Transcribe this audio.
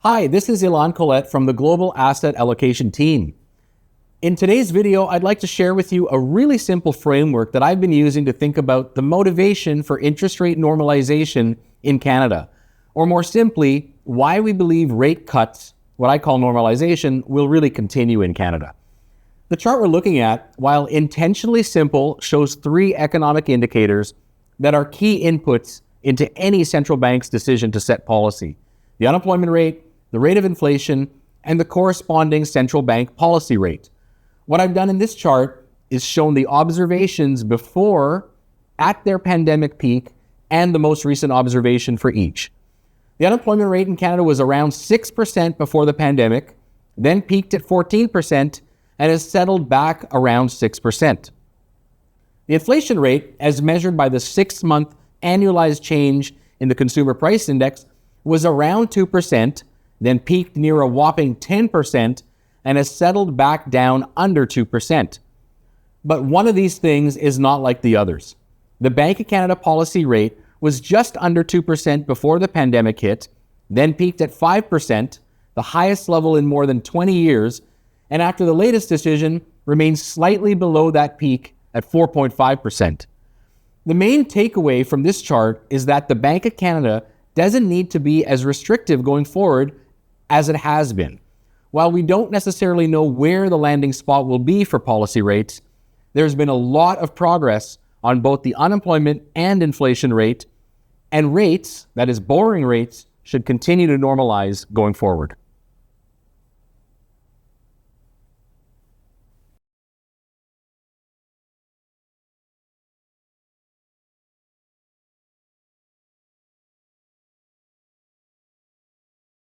Hi, this is Ilan Kolet from the Global Asset Allocation team. In today's video, I'd like to share with you a really simple framework that I've been using to think about the motivation for interest rate normalization in Canada. Or more simply, why we believe rate cuts, what I call normalization, will really continue in Canada. The chart we're looking at, while intentionally simple, shows three economic indicators that are key inputs into any central bank's decision to set policy: the unemployment rate, the rate of inflation, and the corresponding central bank policy rate. What I've done in this chart is shown the observations before, at their pandemic peak, and the most recent observation for each. The unemployment rate in Canada was around 6% before the pandemic, then peaked at 14%, and has settled back around 6%. The inflation rate, as measured by the 6-month annualized change in the Consumer Price Index, was around 2%, then peaked near a whopping 10%, and has settled back down under 2%. But one of these things is not like the others. The Bank of Canada policy rate was just under 2% before the pandemic hit, then peaked at 5%, the highest level in more than 20 years, and after the latest decision, remains slightly below that peak at 4.5%. The main takeaway from this chart is that the Bank of Canada doesn't need to be as restrictive going forward as it has been. While we don't necessarily know where the landing spot will be for policy rates, there's been a lot of progress on both the unemployment and inflation rate, and rates, that is borrowing rates, should continue to normalize going forward.